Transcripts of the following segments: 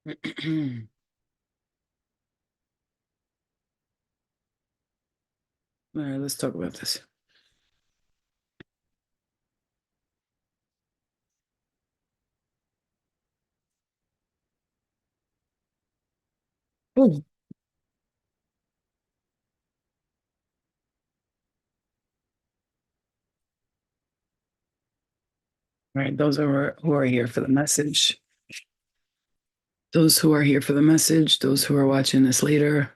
All right, let's talk about this. All right, those are who are here for the message. Those who are here for the message, those who are watching this later,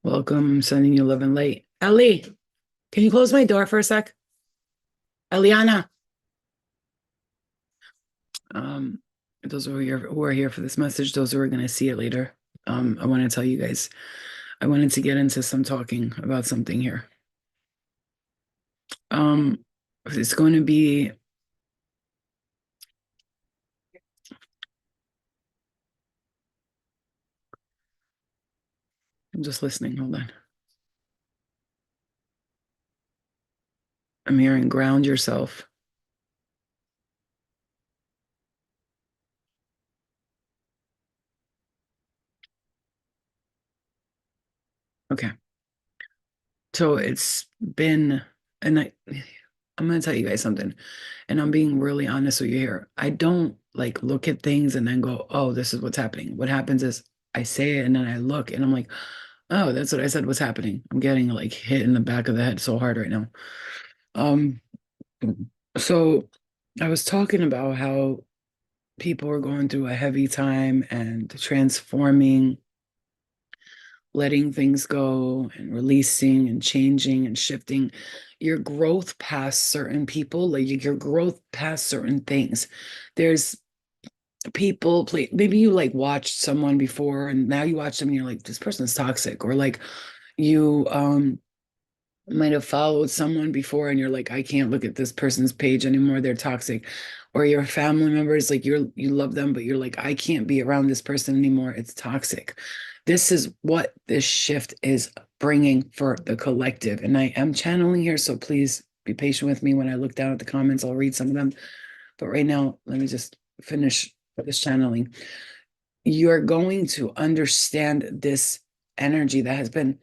welcome. I'm sending you love and light. Ellie, can you close my door for a sec? Eliana. Um, those who are here for this message, those who are going to see it later. I want to tell you guys, I wanted to get into some talking about something here. It's going to be I'm just listening. Hold on. I'm hearing ground yourself. Okay. So it's been, and I'm going to tell you guys something, and I'm being really honest with you here. I don't like look at things and then go, oh, this is what's happening. What happens is I say it and then I look and I'm like, oh, that's what I said was happening. I'm getting like hit in the back of the head so hard right now. Um, so I was talking about how people are going through a heavy time and transforming, letting things go and releasing and changing and shifting your growth past certain people, like your growth past certain things. There's people play, maybe you like watched someone before and now you watch them and you're like, this person's toxic, or like you might have followed someone before and you're like, I can't look at this person's page anymore, they're toxic. Or your family members, like you love them, but you're like, I can't be around this person anymore, it's toxic. This is what this shift is bringing for the collective, and I am channeling here, so please be patient with me. When I look down at the comments, I'll read some of them, but right now let me just finish this channeling. You're going to understand this energy that has been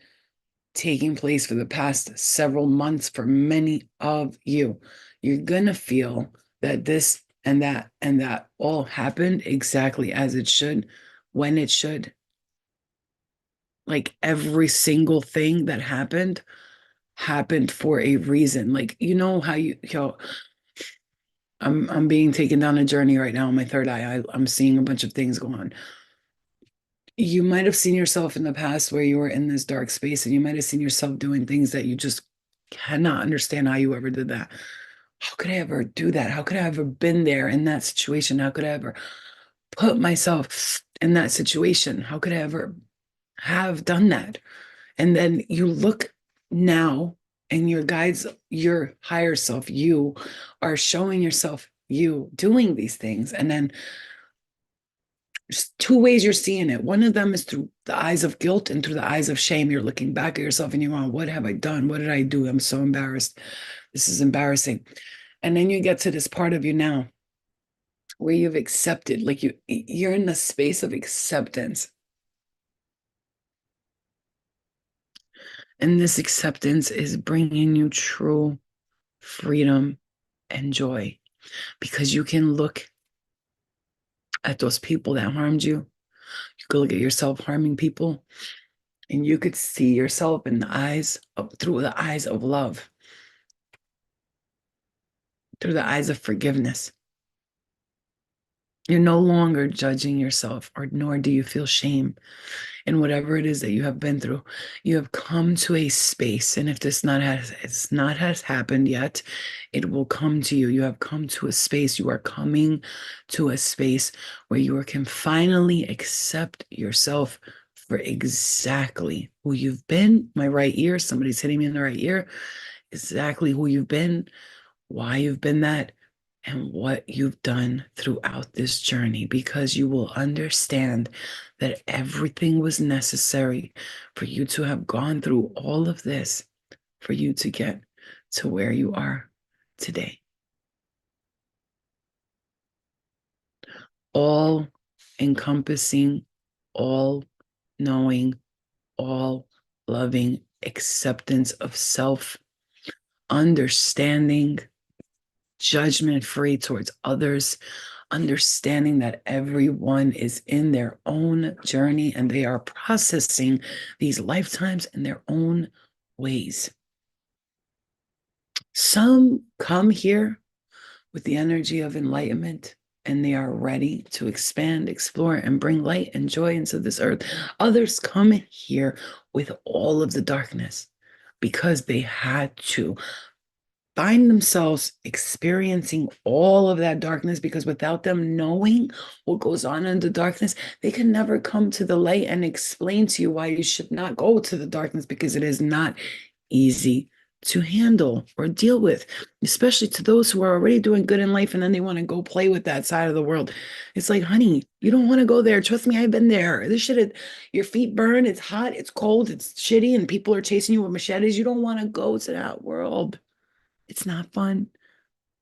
taking place for the past several months for many of you. You're going to feel that this and that all happened exactly as it should, when it should. Like every single thing that happened for a reason. Like you know how I'm being taken down a journey right now. My third eye, I'm seeing a bunch of things go on. You might have seen yourself in the past where you were in this dark space, and you might have seen yourself doing things that you just cannot understand how you ever did that. How could I ever do that? How could I ever been there in that situation? How could I ever put myself in that situation? How could I ever have done that? And then you look now and your guides, your higher self, you are showing yourself you doing these things. And then there's two ways you're seeing it. One of them is through the eyes of guilt and through the eyes of shame. You're looking back at yourself and you're going, what have I done? What did I do? I'm so embarrassed. This is embarrassing. And then you get to this part of you now where you've accepted, like you're in the space of acceptance. And this acceptance is bringing you true freedom and joy, because you can look at those people that harmed you. You could look at yourself harming people, and you could see yourself in the eyes of, through the eyes of love, through the eyes of forgiveness. You're no longer judging yourself, or nor do you feel shame. And whatever it is that you have been through, you have come to a space. And if it's not has happened yet, it will come to you. You have come to a space. You are coming to a space where you can finally accept yourself for exactly who you've been. My right ear, somebody's hitting me in the right ear. Exactly who you've been, why you've been that, and what you've done throughout this journey, because you will understand that everything was necessary for you to have gone through all of this, for you to get to where you are today. All encompassing, all knowing, all loving acceptance of self, understanding, judgment free towards others, understanding that everyone is in their own journey and they are processing these lifetimes in their own ways. Some come here with the energy of enlightenment and they are ready to expand, explore, and bring light and joy into this earth. Others come here with all of the darkness because they had to find themselves experiencing all of that darkness, because without them knowing what goes on in the darkness, they can never come to the light and explain to you why you should not go to the darkness, because it is not easy to handle or deal with, especially to those who are already doing good in life and then they want to go play with that side of the world. It's like, honey, you don't want to go there. Trust me, I've been there. This shit, your feet burn, it's hot, it's cold, it's shitty, and people are chasing you with machetes. You don't want to go to that world. It's not fun.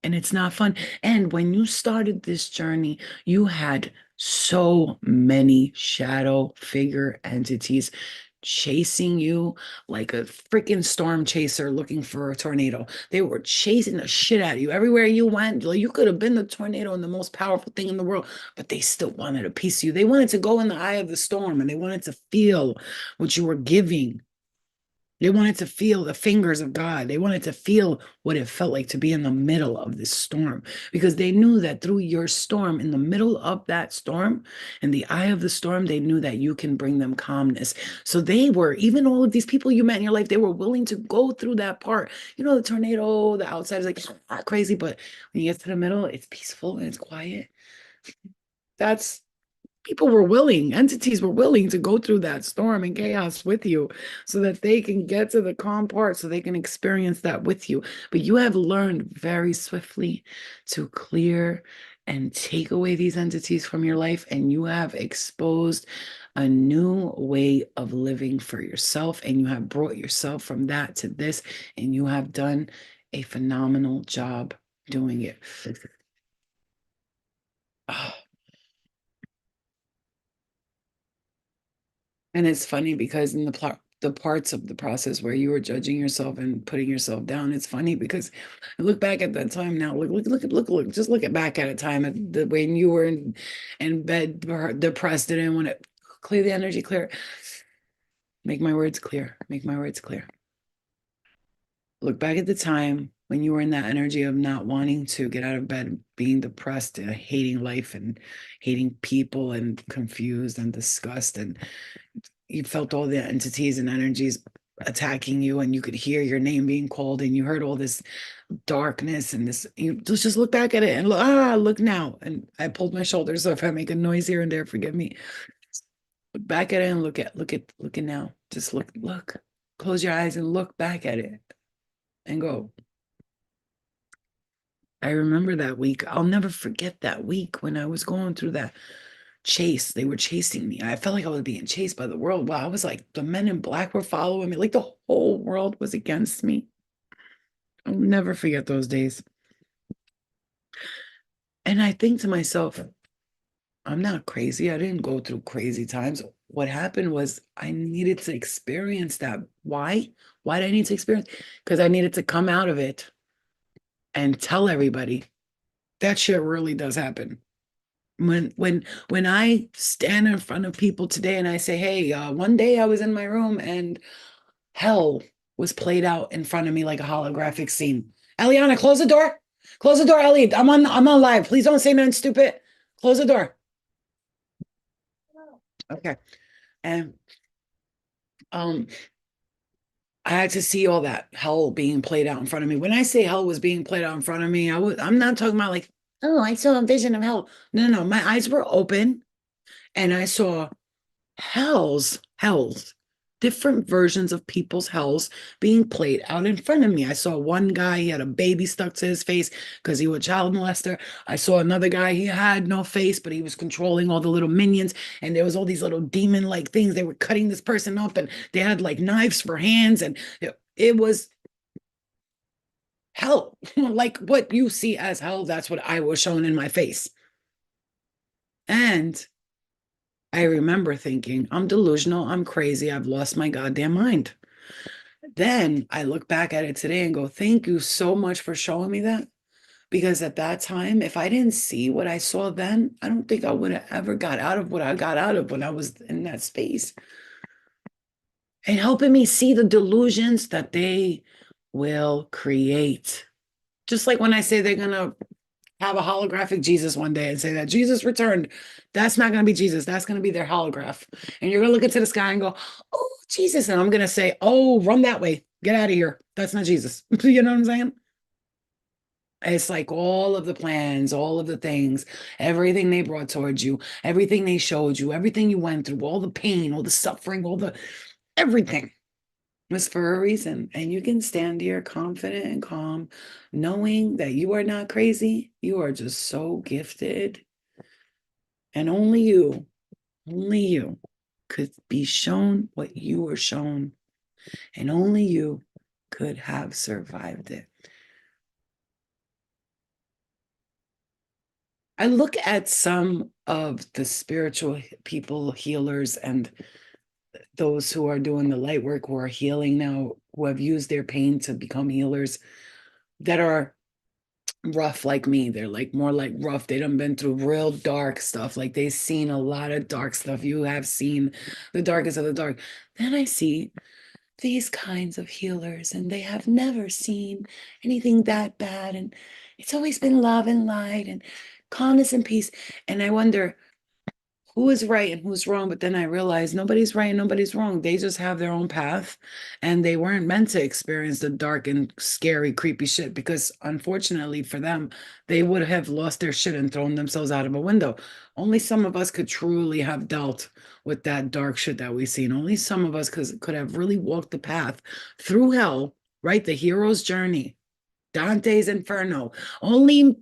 And it's not fun. And when you started this journey, you had so many shadow figure entities chasing you like a freaking storm chaser looking for a tornado. They were chasing the shit out of you everywhere you went. Like, you could have been the tornado and the most powerful thing in the world, but they still wanted a piece of you. They wanted to go in the eye of the storm and they wanted to feel what you were giving. They wanted to feel the fingers of God. They wanted to feel what it felt like to be in the middle of this storm, because they knew that through your storm, in the middle of that storm, in the eye of the storm, they knew that you can bring them calmness. So they were, even all of these people you met in your life, they were willing to go through that part. You know, the tornado, the outside is like crazy, but when you get to the middle, it's peaceful and it's quiet. That's People were willing, entities were willing to go through that storm and chaos with you so that they can get to the calm part, so they can experience that with you. But you have learned very swiftly to clear and take away these entities from your life, and you have exposed a new way of living for yourself, and you have brought yourself from that to this, and you have done a phenomenal job doing it. And it's funny because in the parts of the process where you were judging yourself and putting yourself down, it's funny because I look back at that time now. Just look at back at a time at the when you were in bed, depressed, and want to clear the energy, clear. Make my words clear. Make my words clear. Look back at the time when you were in that energy of not wanting to get out of bed, being depressed, and hating life and hating people and confused and disgust, and you felt all the entities and energies attacking you, and you could hear your name being called, and you heard all this darkness and this. You just look back at it and look now. And I pulled my shoulder, so if I make a noise here and there, forgive me. Look back at it and look at now. Just look, close your eyes and look back at it and go, I remember that week. I'll never forget that week when I was going through that chase. They were chasing me. I felt like I was being chased by the world. Wow, I was like, the men in black were following me. Like the whole world was against me. I'll never forget those days. And I think to myself, I'm not crazy. I didn't go through crazy times. What happened was I needed to experience that. Why? Why did I need to experience? Because I needed to come out of it and tell everybody that shit really does happen. When I stand in front of people today and I say, hey, one day I was in my room and hell was played out in front of me like a holographic scene. Eliana, close the door. Close the door, Ellie. I'm on live. Please don't say nothing stupid. Close the door. Okay. And um I had to see all that hell being played out in front of me. When I say hell was being played out in front of me, I'm not talking about like, oh, I saw a vision of hell. No, no, no. My eyes were open and I saw hells, different versions of people's hells being played out in front of me. I saw one guy, he had a baby stuck to his face because he was a child molester. I saw another guy, he had no face, but he was controlling all the little minions. And there was all these little demon-like things. They were cutting this person up and they had like knives for hands. And it was hell. Like what you see as hell, that's what I was shown in my face. And I remember thinking, I'm delusional, I'm crazy, I've lost my goddamn mind. Then I look back at it today and go, thank you so much for showing me that. Because at that time, if I didn't see what I saw then, I don't think I would have ever got out of what I got out of when I was in that space. And helping me see the delusions that they will create. Just like when I say they're going to have a holographic Jesus one day and say that Jesus returned. That's not going to be Jesus. That's going to be their holograph. And you're going to look into the sky and go, oh, Jesus. And I'm going to say, oh, run that way. Get out of here. That's not Jesus. You know what I'm saying? It's like all of the plans, all of the things, everything they brought towards you, everything they showed you, everything you went through, all the pain, all the suffering, all the everything was for a reason. And you can stand here confident and calm, knowing that you are not crazy. You are just so gifted. And only you could be shown what you were shown. And only you could have survived it. I look at some of the spiritual people, healers, and those who are doing the light work, who are healing now, who have used their pain to become healers, that are rough like me. They're like more like rough. They done been through real dark stuff. Like they've seen a lot of dark stuff. You have seen the darkest of the dark. Then I see these kinds of healers, and they have never seen anything that bad. And it's always been love and light and calmness and peace. And I wonder, who is right and who's wrong. But then I realized nobody's right and nobody's wrong. They just have their own path, and they weren't meant to experience the dark and scary, creepy shit, because unfortunately for them, they would have lost their shit and thrown themselves out of a window. Only some of us could truly have dealt with that dark shit that we've seen. Only some of us could have really walked the path through hell, right? The hero's journey, Dante's Inferno. Only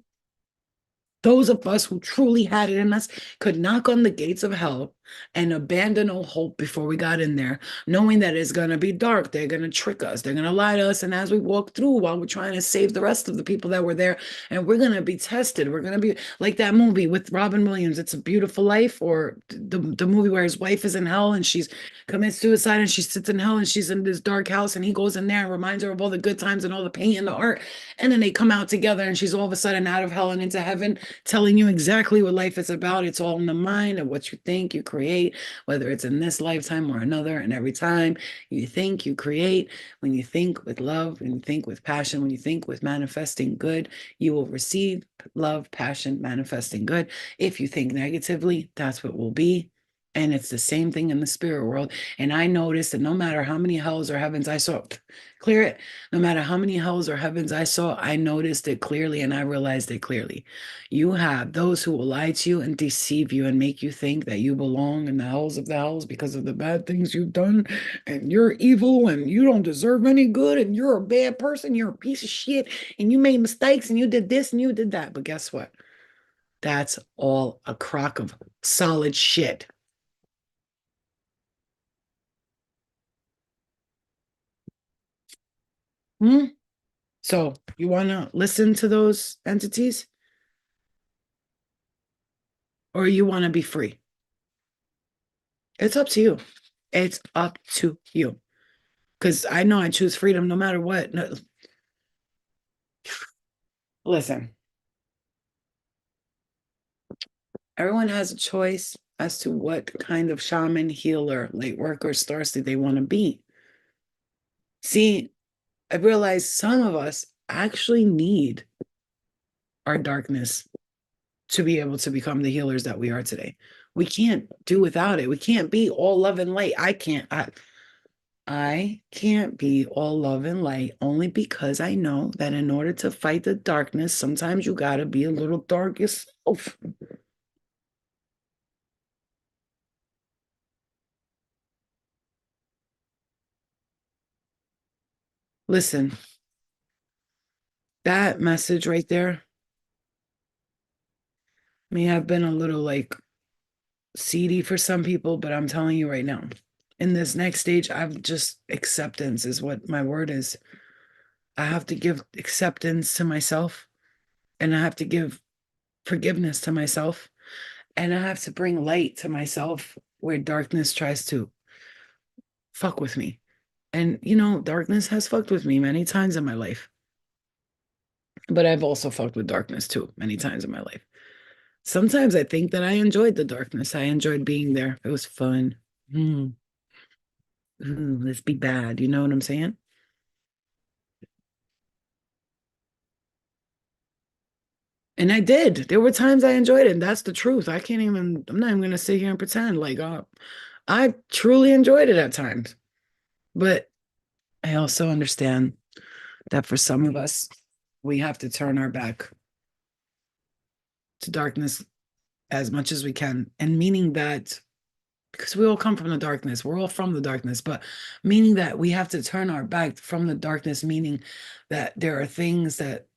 those of us who truly had it in us could knock on the gates of hell and abandon all hope before we got in there, knowing that it's going to be dark. They're going to trick us. They're going to lie to us. And as we walk through, while we're trying to save the rest of the people that were there, and we're going to be tested. We're going to be like that movie with Robin Williams, It's a Beautiful Life, or the movie where his wife is in hell and she's commits suicide and she sits in hell and she's in this dark house and he goes in there and reminds her of all the good times and all the pain and the art. And then they come out together and she's all of a sudden out of hell and into heaven, telling you exactly what life is about. It's all in the mind of what you think, you create, whether it's in this lifetime or another. And every time you think, you create. When you think with love, when you think with passion, when you think with manifesting good, you will receive love, passion, manifesting good. If you think negatively, that's what will be. And it's the same thing in the spirit world. And I noticed that no matter how many hells or heavens I saw, clear it, no matter how many hells or heavens I saw, I noticed it clearly and I realized it clearly. You have those who will lie to you and deceive you and make you think that you belong in the hells of the hells because of the bad things you've done, and you're evil and you don't deserve any good and you're a bad person, you're a piece of shit and you made mistakes and you did this and you did that. But guess what? That's all a crock of solid shit. Hmm? So you want to listen to those entities, or you want to be free? It's up to you. It's up to you. Because I know I choose freedom no matter what. No, listen, everyone has a choice as to what kind of shaman, healer, light worker, starseed they want to be. See, I realized some of us actually need our darkness to be able to become the healers that we are today. We can't do without it. We can't be all love and light. I can't be all love and light, only because I know that in order to fight the darkness, sometimes you got to be a little dark yourself. Listen, that message right there may have been a little like seedy for some people, but I'm telling you right now, in this next stage, I've just acceptance is what my word is. I have to give acceptance to myself, and I have to give forgiveness to myself. And I have to bring light to myself where darkness tries to fuck with me. And, darkness has fucked with me many times in my life, but I've also fucked with darkness too, many times in my life. Sometimes I think that I enjoyed the darkness. I enjoyed being there. It was fun. Hmm. Let's be bad. You know what I'm saying? And I did. There were times I enjoyed it. And that's the truth. I'm not even going to sit here and pretend like, I truly enjoyed it at times. But I also understand that for some of us, we have to turn our back to darkness as much as we can. And meaning that, because we all come from the darkness, we're all from the darkness, but meaning that we have to turn our back from the darkness, meaning that there are things that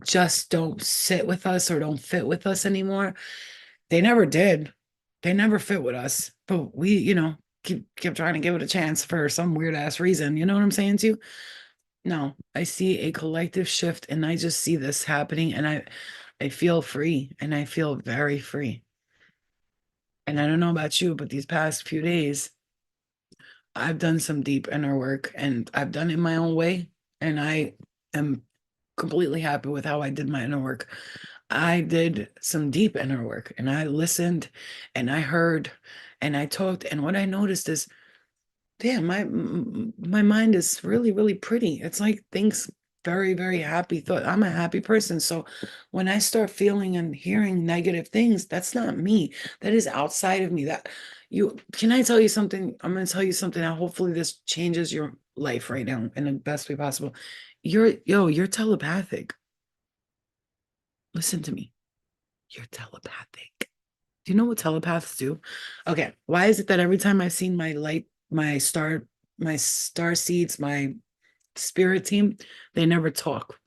just don't sit with us or don't fit with us anymore. They never did. They never fit with us. But we, keep trying to give it a chance for some weird ass reason. You know what I'm saying to you? No, I see a collective shift and I just see this happening and I feel free and I feel very free. And I don't know about you, but these past few days, I've done some deep inner work and I've done it my own way. And I am completely happy with how I did my inner work. I did some deep inner work and I listened and I heard and I talked. And what I noticed is, damn, my mind is really, really pretty. It's like things very, very happy thought. I'm a happy person. So when I start feeling and hearing negative things, that's not me. That is outside of me. That you can I tell you something? I'm gonna tell you something that hopefully this changes your life right now in the best way possible. You're telepathic. Listen to me. You're telepathic. Do you know what telepaths do? Okay, why is it that every time I've seen my star seeds, my spirit team, they never talk.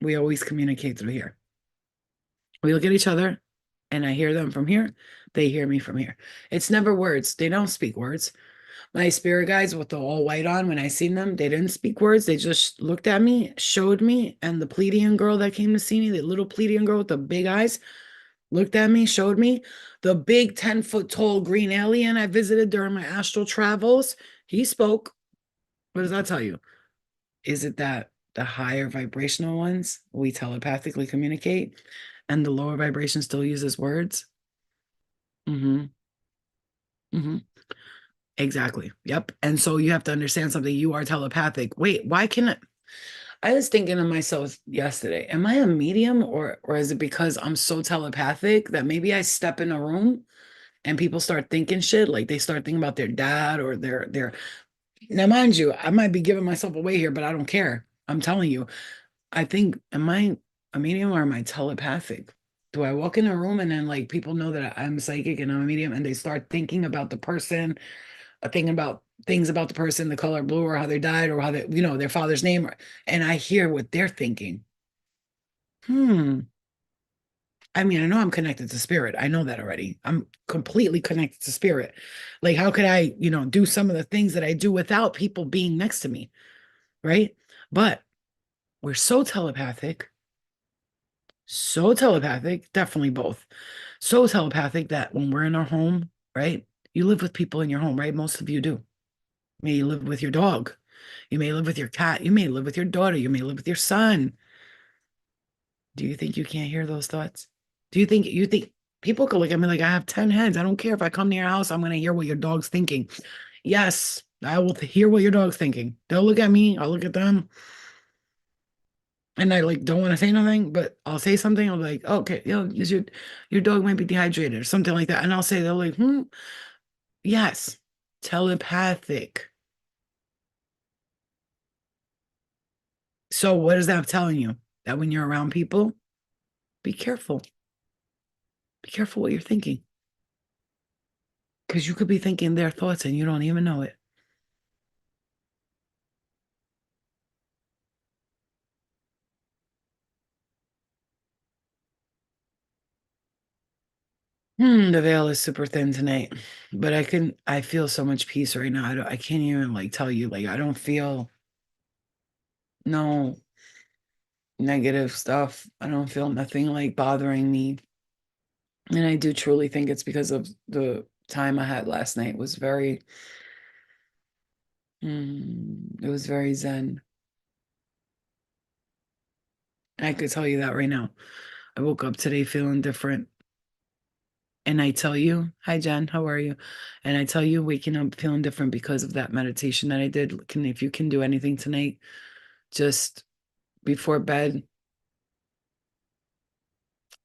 We always communicate through here. We look at each other and I hear them from here. They hear me from here. It's never words. They don't speak words. My spirit guides with the all white on, when I seen them, they didn't speak words. They just looked at me, showed me, and the Pleiadian girl that came to see me, the little Pleiadian girl with the big eyes, looked at me, showed me the big 10-foot tall green alien I visited during my astral travels. He spoke. What does that tell you? Is it that the higher vibrational ones we telepathically communicate and the lower vibration still uses words? Mm-hmm. Mm-hmm. Exactly. Yep. And so you have to understand something. You are telepathic. Wait, why can I was thinking to myself yesterday, am I a medium or is it because I'm so telepathic that maybe I step in a room and people start thinking shit, like they start thinking about their dad or their now mind you, I might be giving myself away here, but I don't care. I'm telling you, I think, am I a medium or am I telepathic? Do I walk in a room and then like people know that I'm psychic and I'm a medium and they start thinking about the person, thinking about things about the person, the color blue or how they died or how they, their father's name, and I hear what they're thinking. Hmm. I mean, I know I'm connected to spirit. I know that already. I'm completely connected to spirit. Like, how could I, do some of the things that I do without people being next to me? Right. But we're so telepathic, definitely both. So telepathic that when we're in our home, right? You live with people in your home, right? Most of you do. May you live with your dog. You may live with your cat. You may live with your daughter. You may live with your son. Do you think you can't hear those thoughts? Do you think people could look at me like I have 10 heads? I don't care if I come to your house, I'm going to hear what your dog's thinking. Yes, I will hear what your dog's thinking. They'll look at me, I'll look at them, and I like don't want to say nothing, but I'll say something. I'll be like, okay, is your dog might be dehydrated or something like that. And I'll say, they're like, yes, telepathic. So what is that telling you? That when you're around people, be careful. Be careful what you're thinking. Because you could be thinking their thoughts and you don't even know it. The veil is super thin tonight, but I feel so much peace right now. I can't even like tell you, like, I don't feel no negative stuff. I don't feel nothing like bothering me. And I do truly think it's because of the time I had last night. It was very, it was very zen. I could tell you that right now. I woke up today feeling different. And I tell you, hi Jen, how are you? And I tell you, waking up feeling different because of that meditation that I did. If you can do anything tonight, just before bed,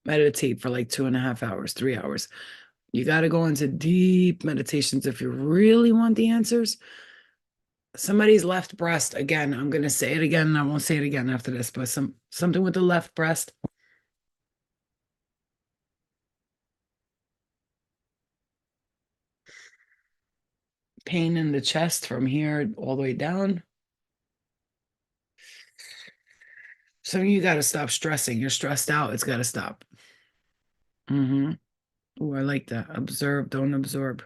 meditate for like 2.5 hours, 3 hours. You got to go into deep meditations if you really want the answers. Somebody's left breast, again, I'm going to say it again, and I won't say it again after this, but something with the left breast, pain in the chest from here all the way down. So you got to stop stressing. You're stressed out. It's got to stop. Mm-hmm. Oh, I like that. Observe, don't absorb.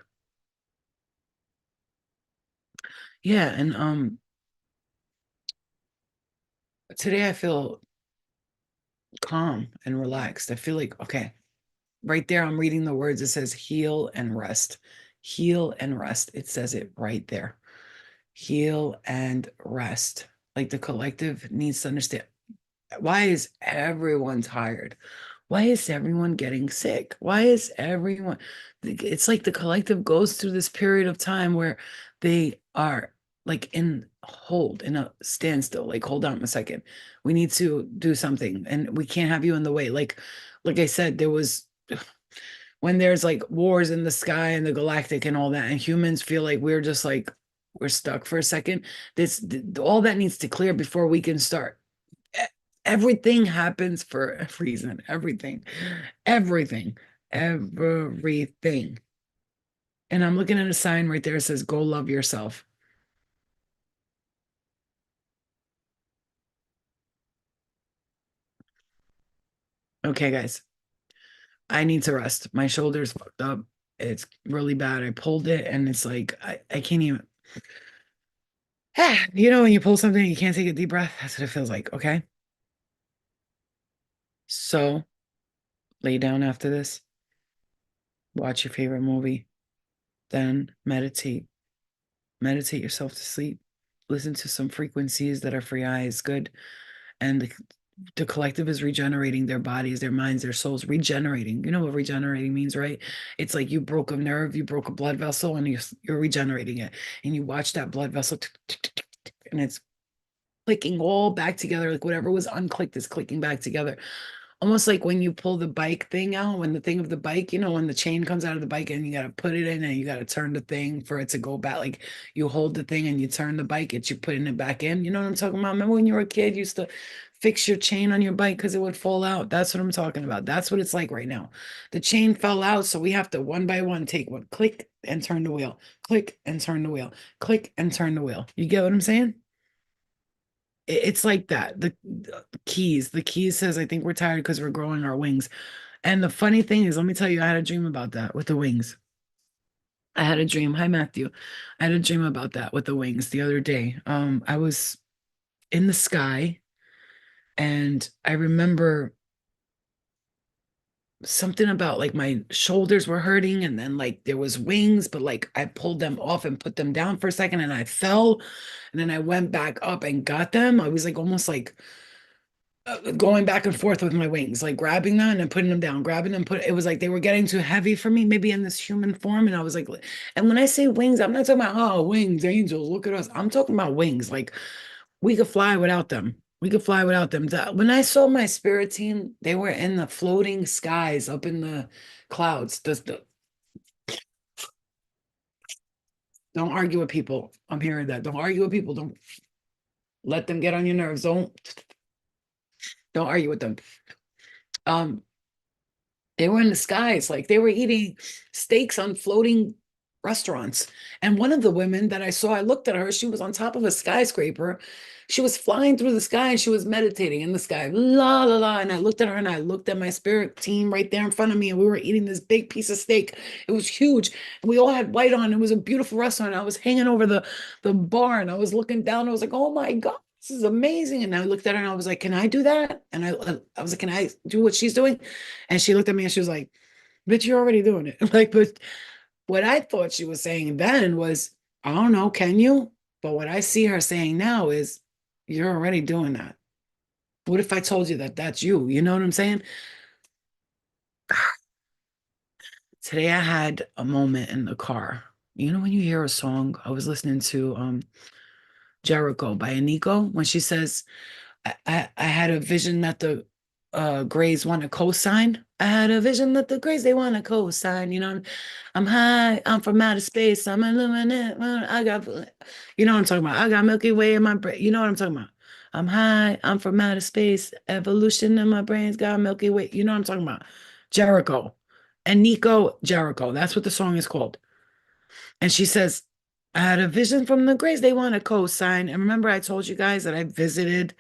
Yeah, and today I feel calm and relaxed. I feel like, okay, right there I'm reading the words. It says heal and rest. Heal and rest. It says it right there. Heal and rest. Like the collective needs to understand, why is everyone tired? Why is everyone getting sick? Why is everyone? It's like the collective goes through this period of time where they are like in hold, in a standstill, like, hold on a second. We need to do something and we can't have you in the way. Like I said, there was when there's like wars in the sky and the galactic and all that, and humans feel like we're just like we're stuck for a second. All that needs to clear before we can start. E- Everything happens for a reason. Everything, everything. And I'm looking at a sign right there that says, go love yourself. Okay, guys, I need to rest. My shoulder's fucked up. It's really bad. I pulled it and it's like, I can't even. You know, when you pull something, you can't take a deep breath. That's what it feels like. Okay. So lay down after this, watch your favorite movie, then meditate. Meditate yourself to sleep. Listen to some frequencies that are for your eyes. Good. And the collective is regenerating their bodies, their minds, their souls, regenerating. You know what regenerating means, right? It's like you broke a nerve, you broke a blood vessel, and you're regenerating it. And you watch that blood vessel, and it's clicking all back together. Like whatever was unclicked is clicking back together. Almost like when you pull the bike thing out, when the thing of the bike, when the chain comes out of the bike and you got to put it in and you got to turn the thing for it to go back. Like you hold the thing and you turn the bike, it's you putting it back in. You know what I'm talking about? Remember when you were a kid, you used to fix your chain on your bike because it would fall out. That's what I'm talking about. That's what it's like right now. The chain fell out, so we have to one by one take one, click and turn the wheel, click and turn the wheel, click and turn the wheel. You get what I'm saying? It's like that. The keys says, I think we're tired because we're growing our wings. And the funny thing is, let me tell you, I had a dream about that with the wings. I had a dream. Hi, Matthew. I had a dream about that with the wings the other day. I was in the sky and I remember something about like my shoulders were hurting and then like there was wings, but like I pulled them off and put them down for a second and I fell and then I went back up and got them. I was like almost like going back and forth with my wings, like grabbing them and then putting them down, grabbing them, it was like they were getting too heavy for me, maybe in this human form. And I was like, and when I say wings, I'm not talking about, oh, wings, angels, look at us. I'm talking about wings. Like we could fly without them. We could fly without them. When I saw my spirit team, they were in the floating skies up in the clouds. Don't argue with people. I'm hearing that. Don't argue with people. Don't let them get on your nerves. Don't argue with them. Um, They were in the skies, like they were eating steaks on floating restaurants. And one of the women that I saw, I looked at her, she was on top of a skyscraper. She was flying through the sky and she was meditating in the sky, la la la. And I looked at her and I looked at my spirit team right there in front of me, and we were eating this big piece of steak. It was huge. And we all had white on. It was a beautiful restaurant. I was hanging over the bar and I was looking down. I was like, oh my God. This is amazing. And I looked at her and I was like, can I do that? And I was like, can I do what she's doing? And she looked at me and she was like, But you're already doing it. Like, but what I thought she was saying then was, I don't know, can you? But what I see her saying now is, you're already doing that. What if I told you that that's you? You know what I'm saying? Today I had a moment in the car. You know when you hear a song, I was listening to Jericho by Aniko when she says, I had a vision that the Grays want to co-sign. I had a vision that the Grays they want to co-sign. You know, I'm high, I'm from outer space, I'm illuminate. I got, you know what I'm talking about. I got Milky Way in my brain. You know what I'm talking about. I'm high, I'm from outer space, evolution in my brain's got Milky Way. You know what I'm talking about. Jericho and Nico Jericho. That's what the song is called. And she says, I had a vision from the Grays. They want a co-sign. And remember, I told you guys that I visited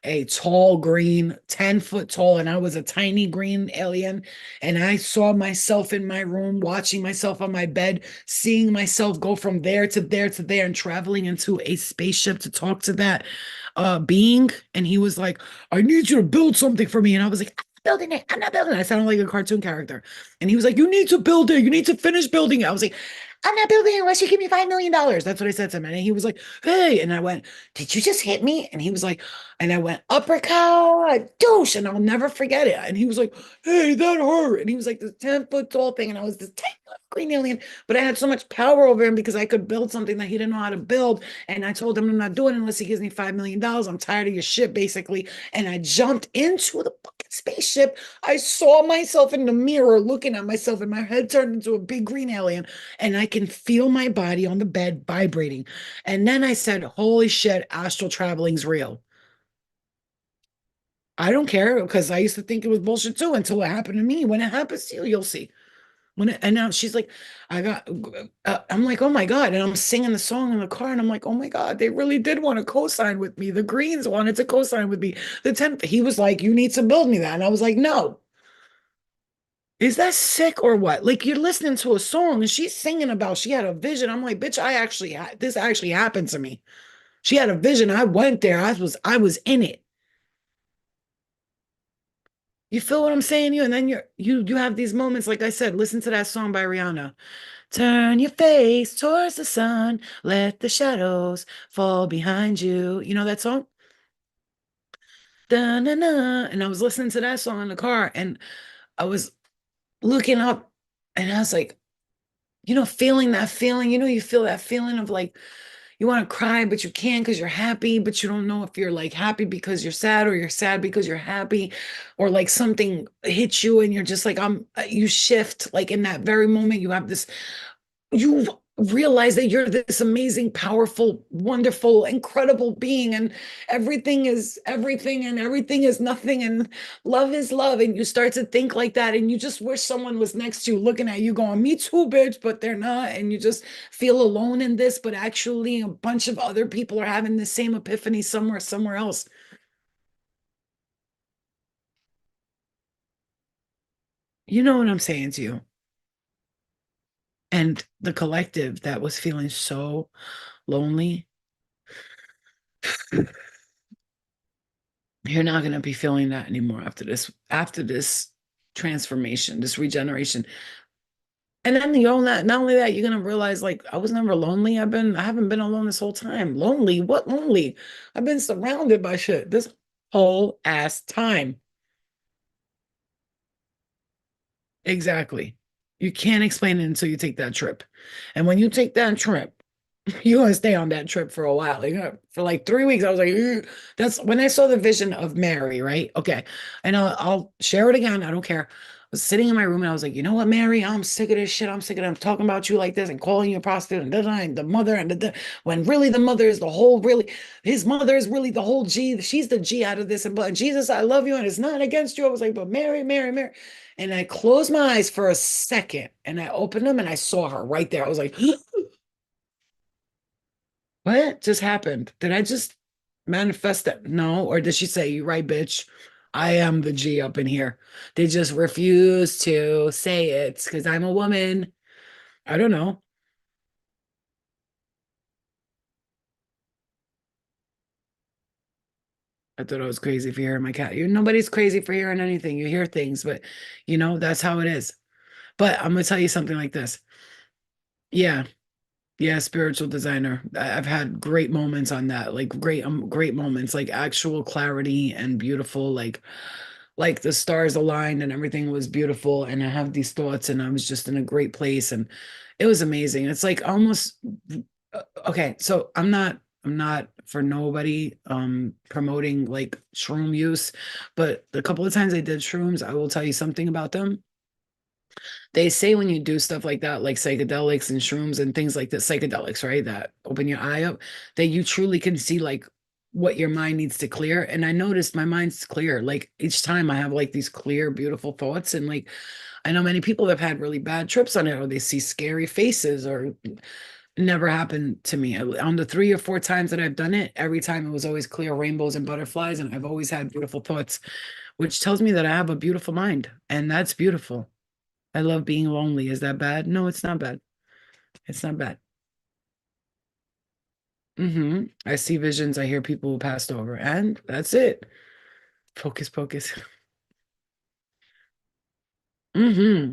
a tall green, 10-foot tall, and I was a tiny green alien. And I saw myself in my room, watching myself on my bed, seeing myself go from there to there to there, and traveling into a spaceship to talk to that being. And he was like, I need you to build something for me. And I was like, building it. I'm not building it. I sounded like a cartoon character. And he was like, you need to build it. You need to finish building it. I was like, I'm not building it unless you give me $5 million. That's what I said to him. And he was like, hey. And I went, did you just hit me? And he was like, and I went, uppercut, douche. And I'll never forget it. And he was like, hey, that hurt. And he was like this 10-foot tall thing. And I was this tiny little green alien. But I had so much power over him because I could build something that he didn't know how to build. And I told him I'm not doing it unless he gives me $5 million. I'm tired of your shit, basically. And I jumped into the fucking spaceship. I saw myself in the mirror looking at myself, and my head turned into a big green alien, and I can feel my body on the bed vibrating. And then I said, holy shit, astral traveling's real. I don't care because I used to think it was bullshit too until it happened to me. When it happens to you, you'll see. And now she's like, I'm like, oh my God. And I'm singing the song in the car, and I'm like, oh my God, they really did want to co-sign with me. The Greens wanted to co-sign with me. The 10th, he was like, you need to build me that. And I was like, no. Is that sick or what? Like you're listening to a song and she's singing about she had a vision. I'm like, bitch, this actually happened to me. She had a vision. I went there. I was in it. You feel what I'm saying to you? And then you have these moments, like I said, listen to that song by Rihanna. Turn your face towards the sun, let the shadows fall behind you. You know that song? Da, na, na. And I was listening to that song in the car, and I was looking up, and I was like, feeling that feeling, you feel that feeling of like you want to cry, but you can't because you're happy, but you don't know if you're like happy because you're sad, or you're sad because you're happy, or like something hits you and you're just like, you shift. Like in that very moment, you have this, you realize that you're this amazing, powerful, wonderful, incredible being, and everything is everything, and everything is nothing, and love is love. And you start to think like that, and you just wish someone was next to you looking at you going, me too, bitch, but they're not. And you just feel alone in this, but actually a bunch of other people are having the same epiphany somewhere else. You know what I'm saying to you? And the collective that was feeling so lonely, you're not going to be feeling that anymore after this transformation, this regeneration. And then not only that, you're going to realize like I was never lonely. I haven't been alone this whole time. Lonely? What lonely? I've been surrounded by shit this whole ass time. Exactly. You can't explain it until you take that trip. And when you take that trip, you're gonna stay on that trip for a while. For like 3 weeks. I was like, "Ugh." That's when I saw the vision of Mary, right? Okay. And I'll share it again. I don't care. I was sitting in my room and I was like, you know what, Mary? I'm sick of this shit. I'm sick of them talking about you like this and calling you a prostitute and da-da, and the mother and when really the mother is the whole, really, his mother is really the whole G. She's the G out of this. And but Jesus, I love you, and it's not against you. I was like, but Mary, Mary, Mary. And I closed my eyes for a second and I opened them and I saw her right there. I was like, what just happened? Did I just manifest that? No. Or did she say, you right, bitch? I am the G up in here. They just refuse to say it because I'm a woman. I don't know. I thought I was crazy for hearing my cat. Nobody's crazy for hearing anything. You hear things, but that's how it is. But I'm gonna tell you something like this. Yeah, yeah, spiritual designer. I've had great moments on that, like great moments, like actual clarity and beautiful, like the stars aligned and everything was beautiful. And I have these thoughts, and I was just in a great place, and it was amazing. It's like almost okay. So I'm not for nobody promoting like shroom use, but the couple of times I did shrooms, I will tell you something about them. They say when you do stuff like that, like psychedelics and shrooms and things like that, psychedelics, right? That open your eye up, that you truly can see like what your mind needs to clear. And I noticed my mind's clear. Like each time I have like these clear, beautiful thoughts. And like I know many people have had really bad trips on it, or they see scary faces, or never happened to me. On the 3 or 4 times that I've done it, every time it was always clear rainbows and butterflies, and I've always had beautiful thoughts, which tells me that I have a beautiful mind, and that's beautiful. I love being lonely. Is that bad? No, it's not bad. It's not bad. I see visions. I hear people who passed over, and that's it. Focus, focus. hmm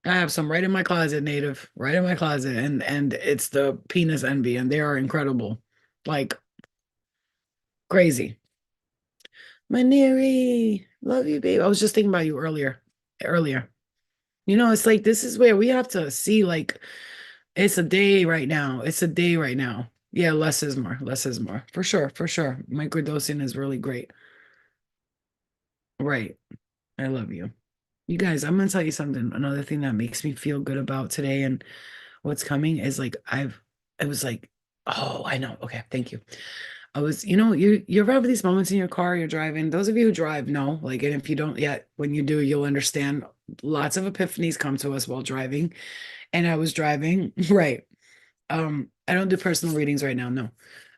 I have some right in my closet, native, right in my closet, and it's the penis envy, and they are incredible, like crazy. Maneri, love you, babe. I was just thinking about you earlier. It's like this is where we have to see like it's a day right now. It's a day right now. Yeah, less is more. Less is more. For sure, for sure. Microdosing is really great. Right. I love you. You guys, I'm gonna tell you something. Another thing that makes me feel good about today and what's coming is like it was like, oh, I know. Okay, thank you. I was, you ever have these moments in your car, you're driving. Those of you who drive know, like, and if you don't yet, when you do, you'll understand. Lots of epiphanies come to us while driving. And I was driving, right. I don't do personal readings right now, no.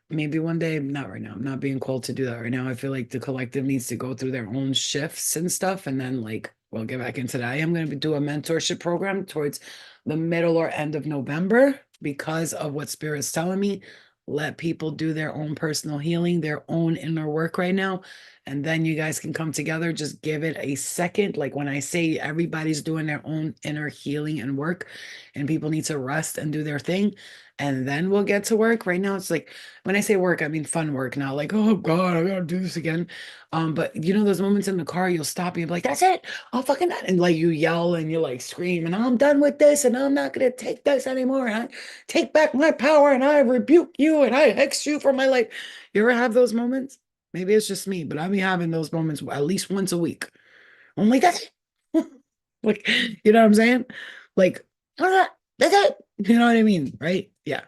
Maybe one day, not right now. I'm not being called to do that right now. I feel like the collective needs to go through their own shifts and stuff, and then like we'll get back into that. I am going to do a mentorship program towards the middle or end of November because of what Spirit's telling me. Let people do their own personal healing, their own inner work right now. And then you guys can come together. Just give it a second. Like when I say everybody's doing their own inner healing and work, and people need to rest and do their thing, and then we'll get to work. Right now, it's like when I say work, I mean fun work, not like, oh God, I gotta do this again. But those moments in the car, you'll stop and you'll be like, that's it. Oh fucking that. And like you yell and you like scream, and I'm done with this, and I'm not gonna take this anymore. And I take back my power and I rebuke you and I hex you from my life. You ever have those moments? Maybe it's just me, but I'll be having those moments at least once a week. I'm like, that's it. Like, you know what I'm saying? Like, "Ah, that's it. You know what I mean? Right? Yeah.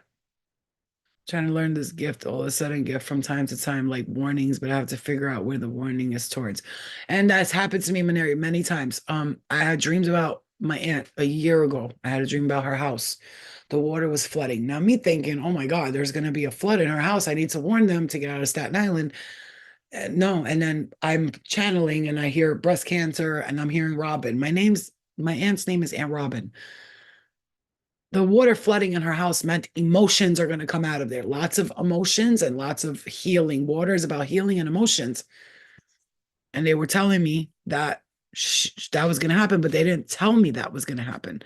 Trying to learn this gift, all of a sudden gift from time to time, like warnings, but I have to figure out where the warning is towards. And that's happened to me many times. I had dreams about my aunt a year ago. I had a dream about her house. The water was flooding. Now, me thinking, oh my God, there's going to be a flood in her house. I need to warn them to get out of Staten Island. No. And then I'm channeling and I hear breast cancer and I'm hearing Robin. My aunt's name is Aunt Robin. The water flooding in her house meant emotions are going to come out of there. Lots of emotions and lots of healing. Water is about healing and emotions. And they were telling me that that was going to happen, but they didn't tell me that was going to happen.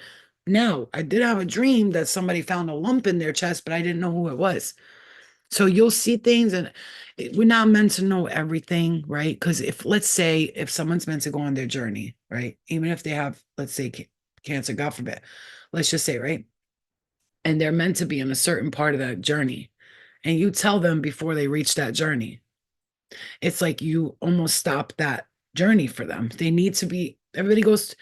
Now, I did have a dream that somebody found a lump in their chest, but I didn't know who it was. So you'll see things, and we're not meant to know everything, right? Because let's say, if someone's meant to go on their journey, right? Even if they have, let's say, cancer, God forbid, let's just say, right? And they're meant to be in a certain part of that journey. And you tell them before they reach that journey. It's like you almost stop that journey for them. They need to be, everybody goes,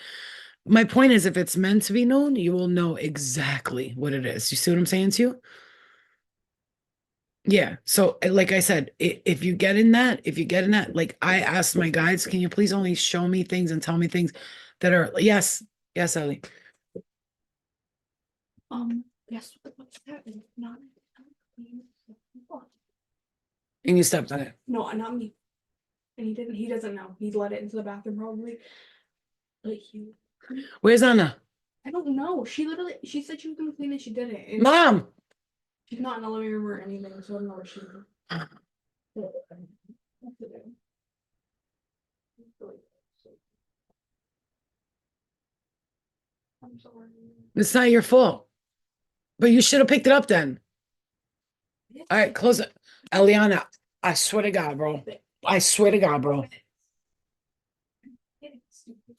my point is, if it's meant to be known, you will know exactly what it is. You see what I'm saying to you? Yeah. So, like I said, if you get in that, like I asked my guides, can you please only show me things and tell me things that are, yes, yes, Ellie. Yes, what's that? Not And you stepped on it. no, not me. And he didn't. He doesn't know. He let it into the bathroom probably. Like he, Where's Anna? I don't know. She said she was gonna clean it. She didn't. And Mom. she's not in the living room or anything, so I don't know what she did. I'm sorry. It's not your fault. But you should have picked it up then. All It's right, close it. Eliana, I swear to God, bro. I swear to God, bro. stupid.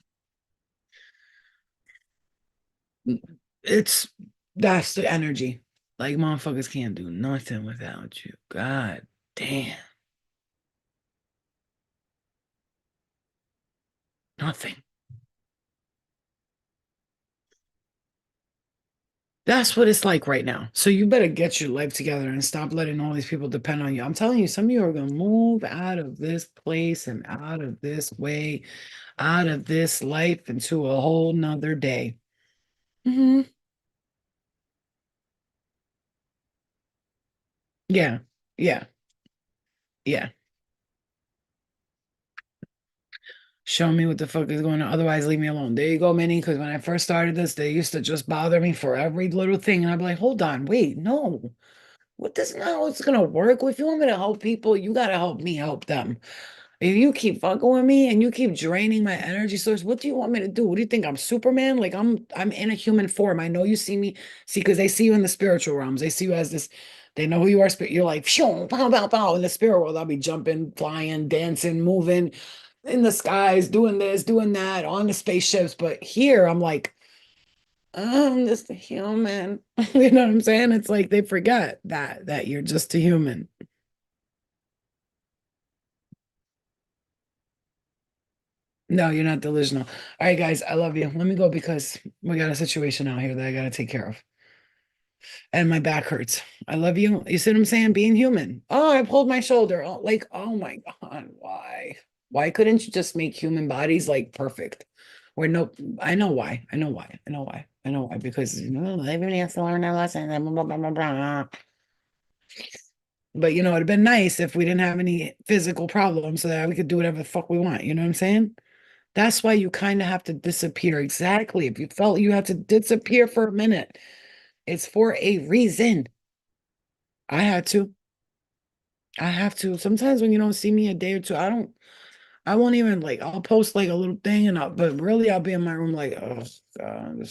It's that's the energy. Like motherfuckers can't do nothing without you. God damn. Nothing. That's what it's like right now. So you better get your life together and stop letting all these people depend on you. I'm telling you, some of you are gonna move out of this place and out of this way, out of this life into a whole nother day. Hmm. Yeah. Yeah. Yeah. Show me what the fuck is going on. Otherwise, leave me alone. There you go, Minnie. Because when I first started this, they used to just bother me for every little thing. And I'd be like, hold on, wait, no. What this now? It's gonna work. If you want me to help people, you gotta help me help them. If you keep fucking with me and you keep draining my energy source, what do you want me to do? What do you think? I'm Superman? Like I'm in a human form. I know you see me, see, because they see you in the spiritual realms. They see you as this, they know who you are. You're like, phew, pow, pow, pow. In the spirit world, I'll be jumping, flying, dancing, moving in the skies, doing this, doing that, on the spaceships. But here I'm like, I'm just a human. You know what I'm saying? It's like they forget that you're just a human. No, you're not delusional. All right, guys, I love you. Let me go because we got a situation out here that I got to take care of. And my back hurts. I love you. You see what I'm saying? Being human. Oh, I pulled my shoulder. Oh, like, oh my God, why? Why couldn't you just make human bodies like perfect? Or no, I know why. I know why. I know why. I know why. Because everybody has to learn their lesson. Blah, blah, blah, blah. But it'd been nice if we didn't have any physical problems so that we could do whatever the fuck we want. You know what I'm saying? That's why you kind of have to disappear. Exactly. If you felt you had to disappear for a minute, it's for a reason. I had to. I have to. Sometimes when you don't see me a day or two, I won't even like, I'll post like a little thing but really I'll be in my room like, oh God,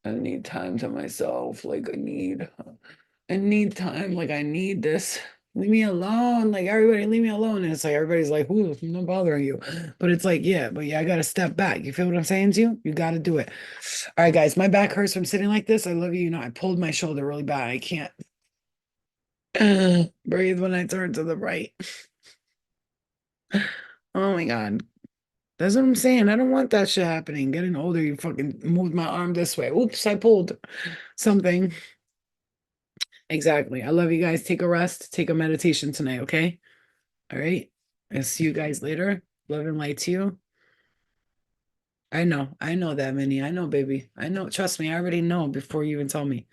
I need time to myself. Like I need time. Like I need this. Leave me alone. Like everybody, leave me alone. And it's like everybody's like, "Ooh, I'm not bothering you." But it's like, yeah, I gotta step back. You feel what I'm saying to you? You gotta do it. All right, guys. My back hurts from sitting like this. I love you. I pulled my shoulder really bad. I can't breathe when I turn to the right. Oh my God. That's what I'm saying. I don't want that shit happening. Getting older, you fucking moved my arm this way. Oops, I pulled something. Exactly. I love you guys. Take a rest. Take a meditation tonight, okay? All right. I'll see you guys later. Love and light to you. I know. I know that, Minnie. I know, baby. I know. Trust me. I already know before you even tell me.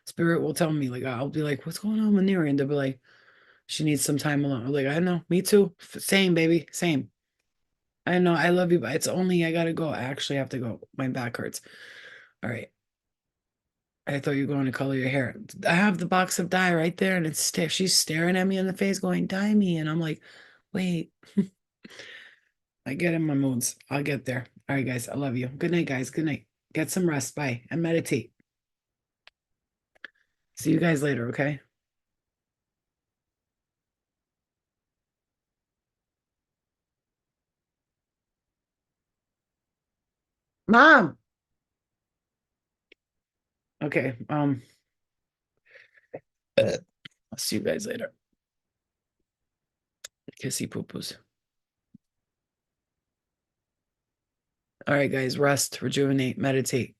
Spirit will tell me. Like, I'll be like, what's going on with Neri? And they'll be like, she needs some time alone. I'm like, I know. Me too. Same, baby. Same. I know. I love you, but it's only I gotta go. I actually have to go. My back hurts. All right. I thought you were going to color your hair. I have the box of dye right there, and she's staring at me in the face, going, "Dye me," and I'm like, "Wait." I get in my moods. I'll get there. All right, guys. I love you. Good night, guys. Good night. Get some rest. Bye. And meditate. See you guys later, okay? Mom. Okay. I'll see you guys later. Kissy poo poos. All right, guys. Rest, rejuvenate, meditate.